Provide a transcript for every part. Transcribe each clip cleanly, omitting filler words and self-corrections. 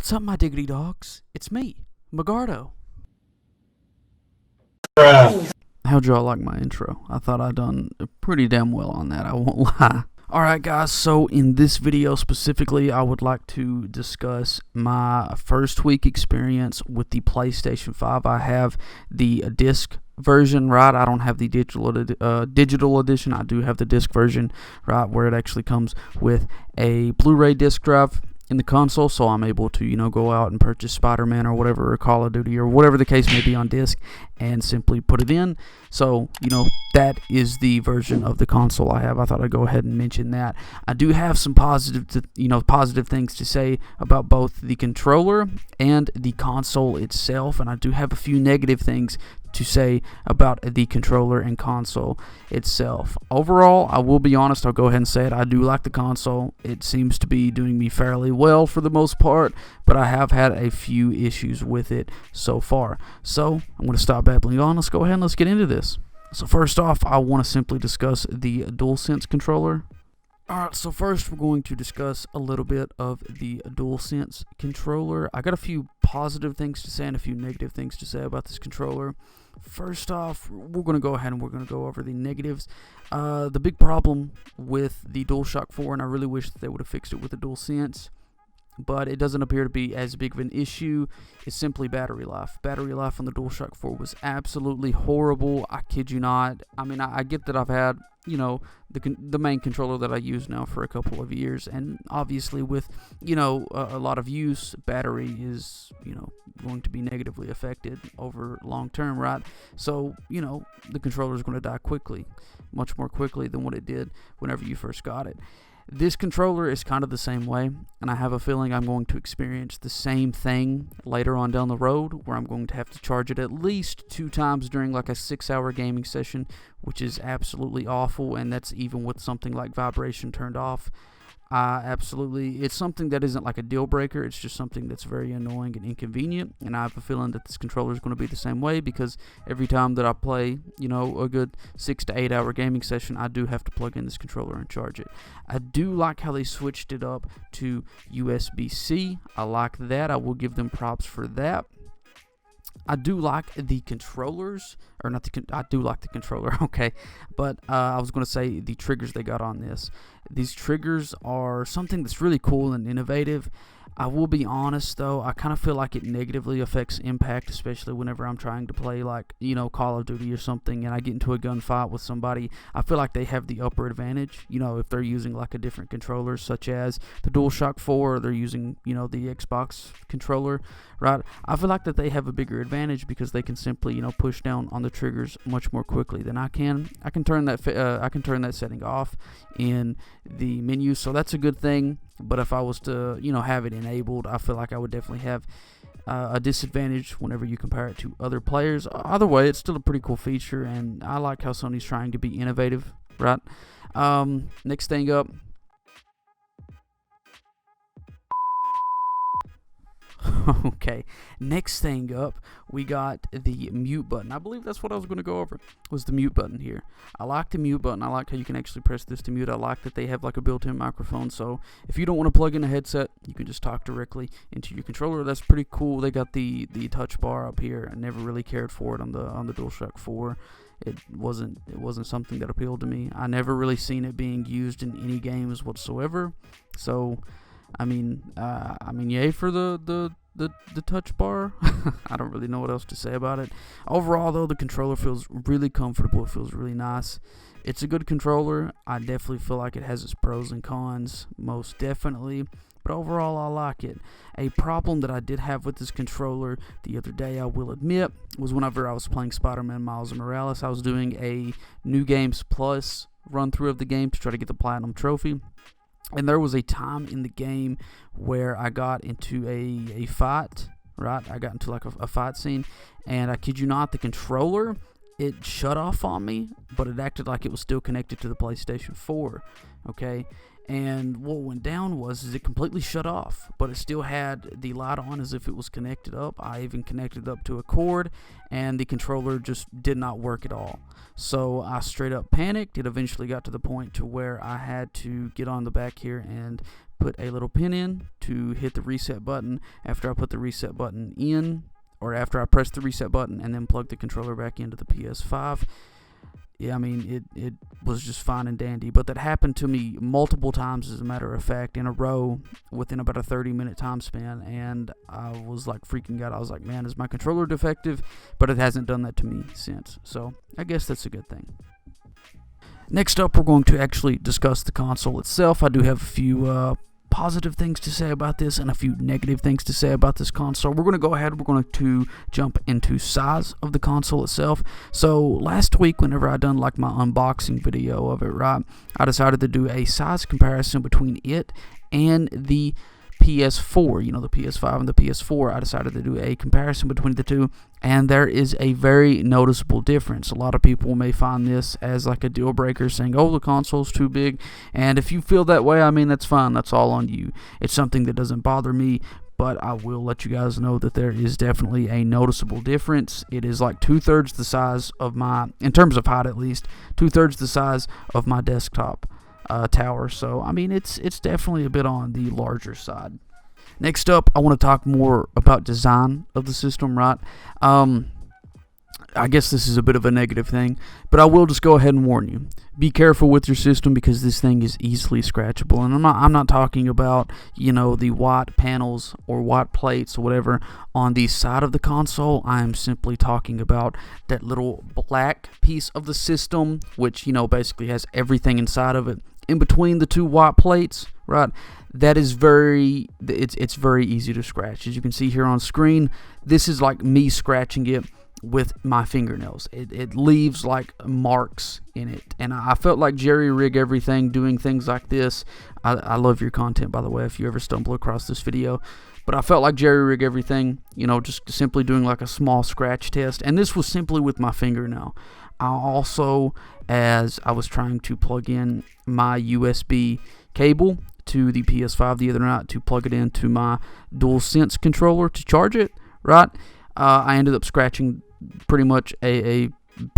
What's up, my diggity dogs? It's me, Magardo. How'd y'all like my intro? I thought I'd done pretty damn well on that, I won't lie. Alright guys, so in this video specifically, I would like to discuss my first week experience with the PlayStation 5. I have the disc version, right? I don't have the digital edition. I do have the disc version, right, where it actually comes with a Blu-ray disc drive in the console, so I'm able to, go out and purchase Spider-Man or whatever, or Call of Duty, or whatever the case may be on disc, and simply put it in. So, that is the version of the console I have. I thought I'd go ahead and mention that. I do have some positive things to say about both the controller and the console itself, and I do have a few negative things to say about the controller and console itself. Overall, I will be honest, I'll go ahead and say it, I do like the console. It seems to be doing me fairly well for the most part, but I have had a few issues with it so far. So, I'm going to stop babbling on. Let's go ahead and let's get into this. So first off, I want to simply discuss the DualSense controller. Alright, so first we're going to discuss a little bit of the DualSense controller. I got a few positive things to say and a few negative things to say about this controller. First off, we're going to go ahead and we're going to go over the negatives. The big problem with the DualShock 4, and I really wish that they would have fixed it with the DualSense, but it doesn't appear to be as big of an issue, is simply battery life. Battery life on the DualShock 4 was absolutely horrible. I kid you not. I mean, I get that I've had, the main controller that I use now for a couple of years, and obviously with, a lot of use, battery is, going to be negatively affected over long term, right? So, the controller is going to die quickly, much more quickly than what it did whenever you first got it. This controller is kind of the same way, and I have a feeling I'm going to experience the same thing later on down the road, where I'm going to have to charge it at least 2 times during like a 6-hour gaming session, which is absolutely awful, and that's even with something like vibration turned off. It's something that isn't like a deal breaker, it's just something that's very annoying and inconvenient, and I have a feeling that this controller is going to be the same way, because every time that I play, a good 6 to 8 hour gaming session, I do have to plug in this controller and charge it. I do like how they switched it up to USB-C. I like that. I will give them props for that. I do like the controllers, or not I do like the controller, okay, but I was going to say the triggers they got on this. These triggers are something that's really cool and innovative. I will be honest though, I kind of feel like it negatively affects impact, especially whenever I'm trying to play like, Call of Duty or something, and I get into a gunfight with somebody. I feel like they have the upper advantage, if they're using like a different controller, such as the DualShock 4, or they're using, the Xbox controller, right? I feel like that they have a bigger advantage because they can simply, push down on the triggers much more quickly than I can. I can turn that setting off in the menu, so that's a good thing. But if I was to, have it enabled, I feel like I would definitely have a disadvantage whenever you compare it to other players. Either way, it's still a pretty cool feature, and I like how Sony's trying to be innovative, right? Next thing up. Okay, next thing up, we got the mute button. I believe that's what I was going to go over, was the mute button here. I like the mute button. I like how you can actually press this to mute. I like that they have like a built-in microphone, so if you don't want to plug in a headset, you can just talk directly into your controller. That's pretty cool. They got the touch bar up here. I never really cared for it on the DualShock 4. It wasn't something that appealed to me. I never really seen it being used in any games whatsoever. So I mean, yay for the touch bar. I don't really know what else to say about it. Overall, though, the controller feels really comfortable. It feels really nice. It's a good controller. I definitely feel like it has its pros and cons, most definitely. But overall, I like it. A problem that I did have with this controller the other day, I will admit, was whenever I was playing Spider-Man Miles Morales. I was doing a New Games Plus run-through of the game to try to get the Platinum Trophy. And there was a time in the game where I got into a fight, right? I got into like a fight scene, and I kid you not, the controller, it shut off on me, but it acted like it was still connected to the PlayStation 4, okay? And what went down was it completely shut off, but it still had the light on as if it was connected up. I even connected it up to a cord, and the controller just did not work at all. So I straight up panicked. It eventually got to the point to where I had to get on the back here and put a little pin in to hit the reset button. After I put the reset button in, or after I press the reset button and then plug the controller back into the PS5, yeah, I mean, it was just fine and dandy. But that happened to me multiple times, as a matter of fact, in a row within about a 30-minute time span. And I was like freaking out. I was like, man, is my controller defective? But it hasn't done that to me since. So I guess that's a good thing. Next up, we're going to actually discuss the console itself. I do have a few positive things to say about this and a few negative things to say about this console. We're going to go ahead, we're going to jump into size of the console itself. So last week, whenever I done like my unboxing video of it, right, I decided to do a size comparison between it and the PS4, the PS5 and the PS4. I decided to do a comparison between the two, and there is a very noticeable difference. A lot of people may find this as like a deal breaker, saying, oh, the console's too big. And if you feel that way, I mean, that's fine. That's all on you. It's something that doesn't bother me, but I will let you guys know that there is definitely a noticeable difference. It is like 2/3 the size of my, in terms of height at least, 2/3 the size of my desktop tower. So I mean, it's definitely a bit on the larger side. Next up, I want to talk more about design of the system, right? I guess this is a bit of a negative thing, but I will just go ahead and warn you. Be careful with your system, because this thing is easily scratchable. And I'm not talking about, the white panels or white plates or whatever on the side of the console. I am simply talking about that little black piece of the system, which, basically has everything inside of it. In between the two white plates, right? That is it's very easy to scratch. As you can see here on screen, this is like me scratching it with my fingernails. It leaves like marks in it, and I felt like jerry-rig everything doing things like this. I love your content, by the way, if you ever stumble across this video. But I felt like jerry-rig everything, just simply doing like a small scratch test, and this was simply with my fingernail. I also, as I was trying to plug in my USB cable to the PS5 the other night to plug it into my DualSense controller to charge it, right? I ended up scratching pretty much a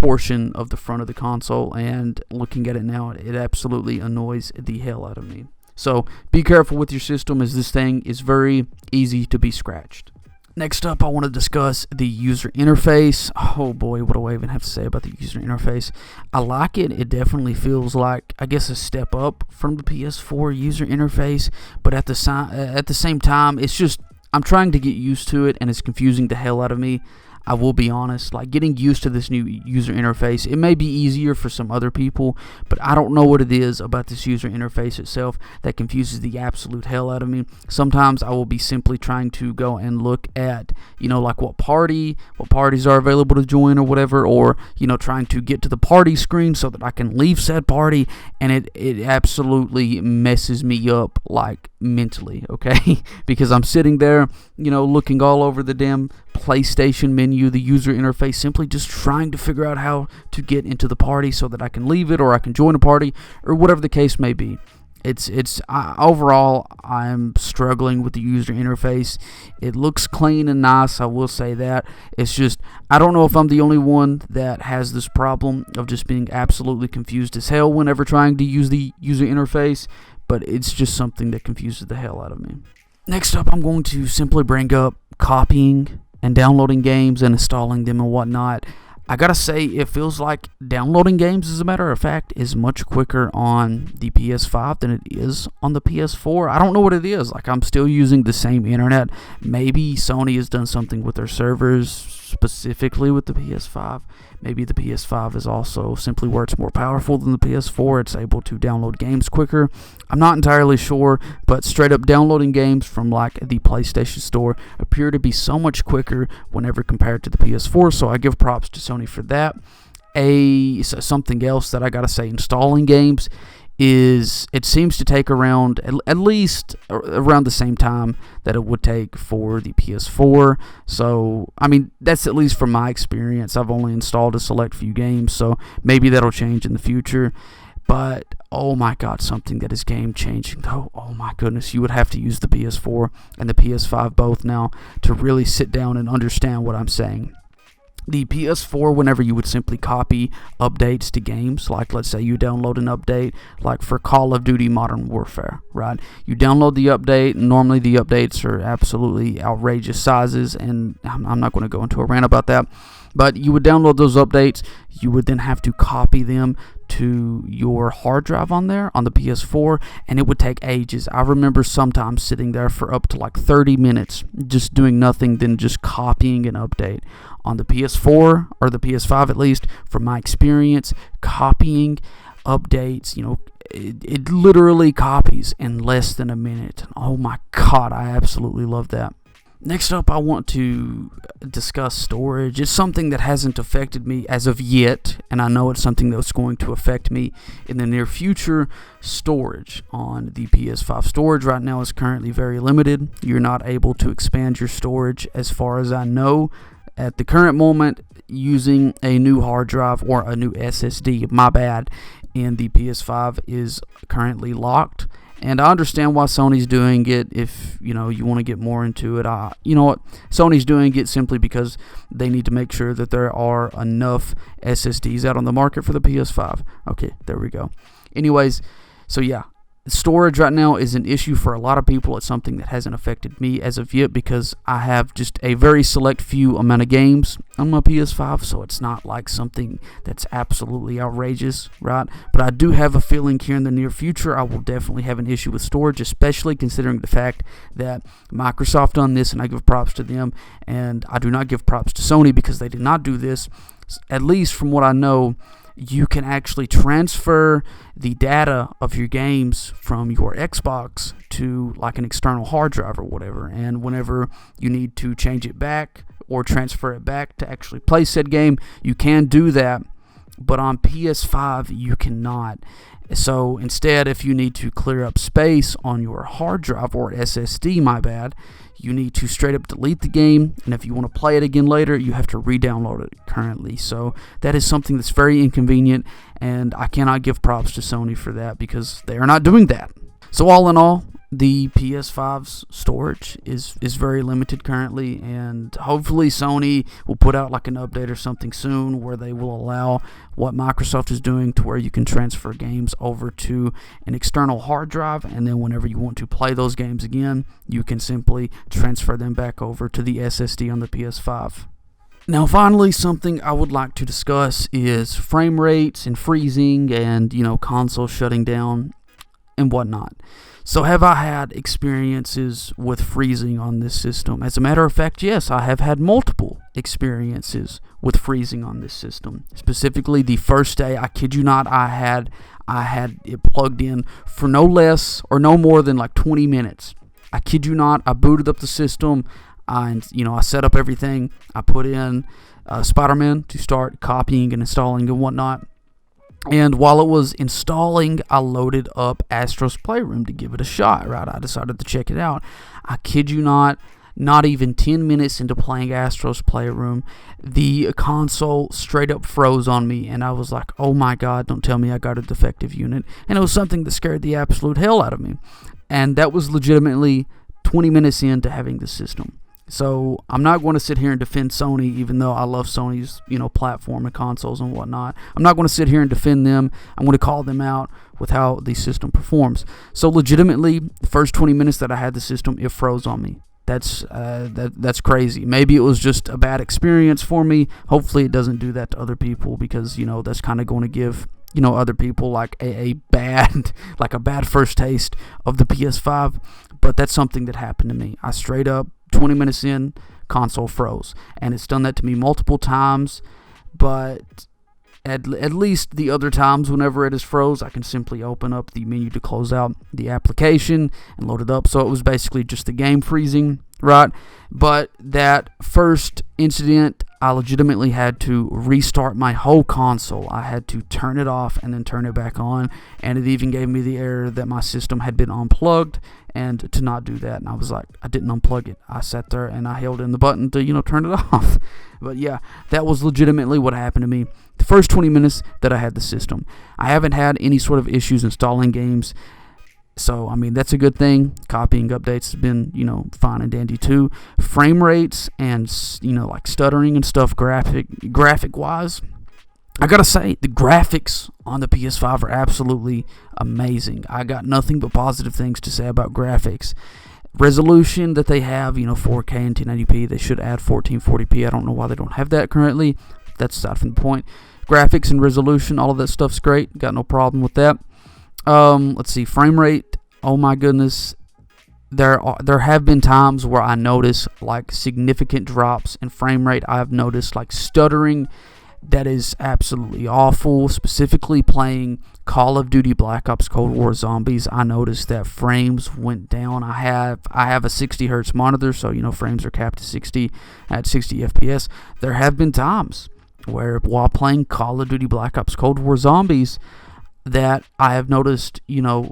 portion of the front of the console, and looking at it now, it absolutely annoys the hell out of me. So be careful with your system, as this thing is very easy to be scratched. Next up, I want to discuss the user interface. Oh boy, what do I even have to say about the user interface? I like it. It definitely feels like, I guess, a step up from the PS4 user interface, but at the same time, it's just, I'm trying to get used to it, and it's confusing the hell out of me. I will be honest, like getting used to this new user interface, it may be easier for some other people, but I don't know what it is about this user interface itself that confuses the absolute hell out of me. Sometimes I will be simply trying to go and look at, like what parties are available to join or whatever, or, trying to get to the party screen so that I can leave said party, and it absolutely messes me up, like mentally, okay? Because I'm sitting there, looking all over the damn PlayStation menu, the user interface, simply just trying to figure out how to get into the party so that I can leave it, or I can join a party, or whatever the case may be. Overall, I'm struggling with the user interface. It looks clean and nice, I will say that. It's just, I don't know if I'm the only one that has this problem of just being absolutely confused as hell whenever trying to use the user interface, but it's just something that confuses the hell out of me. Next up, I'm going to simply bring up copying and downloading games and installing them and whatnot. I gotta say, it feels like downloading games, as a matter of fact, is much quicker on the PS5 than it is on the PS4. I don't know what it is. Like, I'm still using the same internet. Maybe Sony has done something with their servers, specifically with the PS5. Maybe the PS5 is also simply where it's more powerful than the PS4. It's able to download games quicker. I'm not entirely sure, but straight up downloading games from like the PlayStation Store appear to be so much quicker whenever compared to the PS4. So I give props to Sony for that. Something else that I gotta say, installing games is, it seems to take around at least around the same time that it would take for the PS4. So I mean, that's at least from my experience. I've only installed a select few games, so maybe that'll change in the future. But oh my god, something that is game changing though. Oh my goodness, you would have to use the PS4 and the PS5 both now to really sit down and understand what I'm saying. The PS4, whenever you would simply copy updates to games, like let's say you download an update, like for Call of Duty Modern Warfare, right? You download the update, and normally the updates are absolutely outrageous sizes, and I'm not going to go into a rant about that, but you would download those updates, you would then have to copy them to your hard drive on there, on the PS4, and it would take ages. I remember sometimes sitting there for up to like 30 minutes, just doing nothing than just copying an update. On the PS4, or the PS5 at least, from my experience, copying updates, it literally copies in less than a minute. Oh my god, I absolutely love that. Next up, I want to discuss storage. It's something that hasn't affected me as of yet, and I know it's something that's going to affect me in the near future. Storage on the PS5. Storage right now is currently very limited. You're not able to expand your storage, as far as I know, at the current moment, using a new hard drive or a new SSD. My bad. And the PS5 is currently locked. And I understand why Sony's doing it. If you want to get more into it, you know what? Sony's doing it simply because they need to make sure that there are enough SSDs out on the market for the PS5. Okay, there we go. Anyways, so yeah, storage right now is an issue for a lot of people. It's something that hasn't affected me as of yet because I have just a very select few amount of games on my PS5, so it's not like something that's absolutely outrageous, right? But I do have a feeling here in the near future I will definitely have an issue with storage, especially considering the fact that Microsoft done this, and I give props to them, and I do not give props to Sony because they did not do this. At least from what I know, you can actually transfer the data of your games from your Xbox to like an external hard drive or whatever, and whenever you need to change it back or transfer it back to actually play said game, you can do that, but on PS5 you cannot. So instead, if you need to clear up space on your hard drive or SSD, my bad, you need to straight up delete the game, and if you want to play it again later, you have to re-download it currently. So that is something that's very inconvenient, and I cannot give props to Sony for that because they are not doing that. So all in all, the PS5's storage is very limited currently, and hopefully Sony will put out like an update or something soon where they will allow what Microsoft is doing, to where you can transfer games over to an external hard drive, and then whenever you want to play those games again, you can simply transfer them back over to the SSD on the PS5. Now finally, something I would like to discuss is frame rates and freezing and console shutting down and whatnot. So have I had experiences with freezing on this system? As a matter of fact, yes, I have had multiple experiences with freezing on this system. Specifically, the first day, I kid you not, I had it plugged in for no less or no more than like 20 minutes. I kid you not, I booted up the system, and I set up everything. I put in Spider-Man to start copying and installing and whatnot. And while it was installing, I loaded up Astro's Playroom to give it a shot, right? I decided to check it out. I kid you not even 10 minutes into playing Astro's Playroom, the console straight up froze on me, and I was like, oh my god, don't tell me I got a defective unit. And it was something that scared the absolute hell out of me. And that was legitimately 20 minutes into having the system. So I'm not going to sit here and defend Sony, even though I love Sony's, platform and consoles and whatnot. I'm not going to sit here and defend them. I'm going to call them out with how the system performs. So legitimately, the first 20 minutes that I had the system, it froze on me. That's crazy. Maybe it was just a bad experience for me. Hopefully it doesn't do that to other people, because that's kind of going to give other people like a bad first taste of the PS5. But that's something that happened to me. I straight up, 20 minutes in, console froze, and it's done that to me multiple times. But at least the other times, whenever it is froze, I can simply open up the menu to close out the application and load it up. So it was basically just the game freezing, right? But that first incident, I legitimately had to restart my whole console. I had to turn it off and then turn it back on, and it even gave me the error that my system had been unplugged, and to not do that. And I was like, I didn't unplug it. I sat there and I held in the button to turn it off. But yeah, that was legitimately what happened to me the first 20 minutes that I had the system. I haven't had any sort of issues installing games So, I mean, that's a good thing. Copying updates has been, fine and dandy too. Frame rates and, like stuttering and stuff graphic-wise, I gotta say, the graphics on the PS5 are absolutely amazing. I got nothing but positive things to say about graphics. Resolution that they have, 4K and 1080p. They should add 1440p. I don't know why they don't have that currently. That's aside from the point. Graphics and resolution, all of that stuff's great. Got no problem with that. Let's see, frame rate. Oh my goodness, there have been times where I notice like significant drops in frame rate. I've noticed like stuttering that is absolutely awful. Specifically playing Call of Duty Black Ops Cold War Zombies, I noticed that frames went down. I have a 60 hertz monitor, so frames are capped to 60 at 60 FPS. There have been times where while playing Call of Duty Black Ops Cold War Zombies, that I have noticed,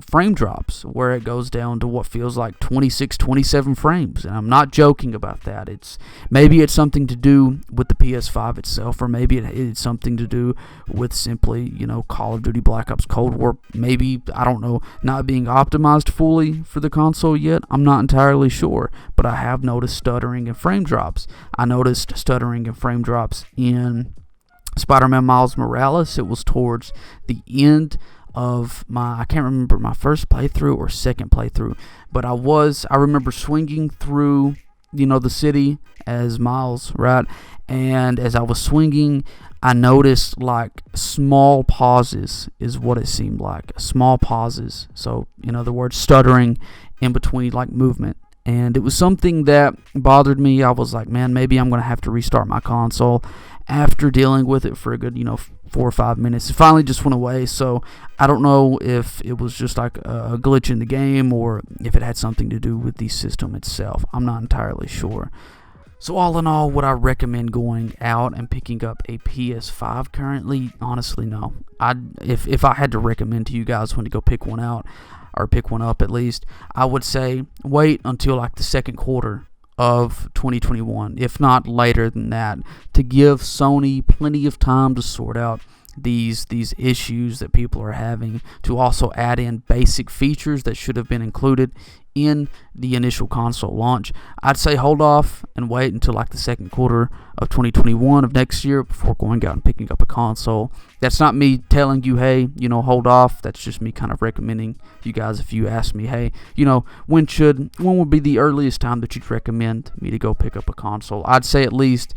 frame drops where it goes down to what feels like 26, 27 frames. And I'm not joking about that. Maybe it's something to do with the PS5 itself, or maybe it's something to do with simply, Call of Duty Black Ops Cold War. Maybe, I don't know, not being optimized fully for the console yet. I'm not entirely sure, but I have noticed stuttering and frame drops. I noticed stuttering and frame drops in Spider-Man Miles Morales. It was towards the end of I can't remember my first playthrough or second playthrough, but I remember swinging through, the city as Miles, right? And as I was swinging, I noticed like small pauses is what it seemed like. Small pauses. So, in other words, stuttering in between like movement. And it was something that bothered me. I was like, man, maybe I'm going to have to restart my console. After dealing with it for a good, 4 or 5 minutes, it finally just went away. So I don't know if it was just like a glitch in the game or if it had something to do with the system itself. I'm not entirely sure. So all in all, would I recommend going out and picking up a PS5 currently? Honestly, no. If I had to recommend to you guys when to go pick one out, or pick one up at least, I would say wait until like the second quarter of 2021, if not later than that, to give Sony plenty of time to sort out these issues that people are having, to also add in basic features that should have been included in the initial console launch. I'd say hold off and wait until like the second quarter of 2021 of next year before going out and picking up a console. That's not me telling you, hey, hold off. That's just me kind of recommending you guys. If you ask me, hey, when would be the earliest time that you'd recommend me to go pick up a console? I'd say at least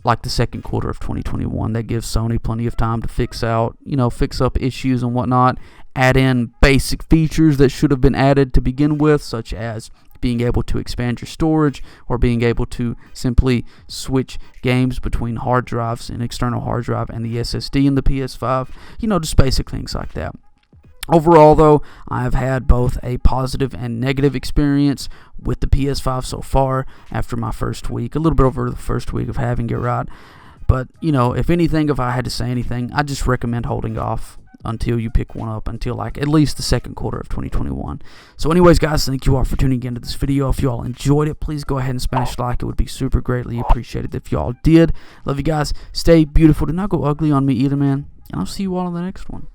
like the second quarter of 2021. That gives Sony plenty of time to fix up issues and whatnot, add in basic features that should have been added to begin with, such as being able to expand your storage or being able to simply switch games between hard drives, an external hard drive and the SSD in the PS5, just basic things like that. Overall, though, I've had both a positive and negative experience with the PS5 so far after my first week, a little bit over the first week of having it, right? But, if anything, if I had to say anything, I just recommend holding off until you pick one up, until like at least the second quarter of 2021. So anyways, guys, thank you all for tuning into this video. If you all enjoyed it, please go ahead and smash like. It would be super greatly appreciated if you all did. Love you guys. Stay beautiful. Do not go ugly on me either, man. And I'll see you all in the next one.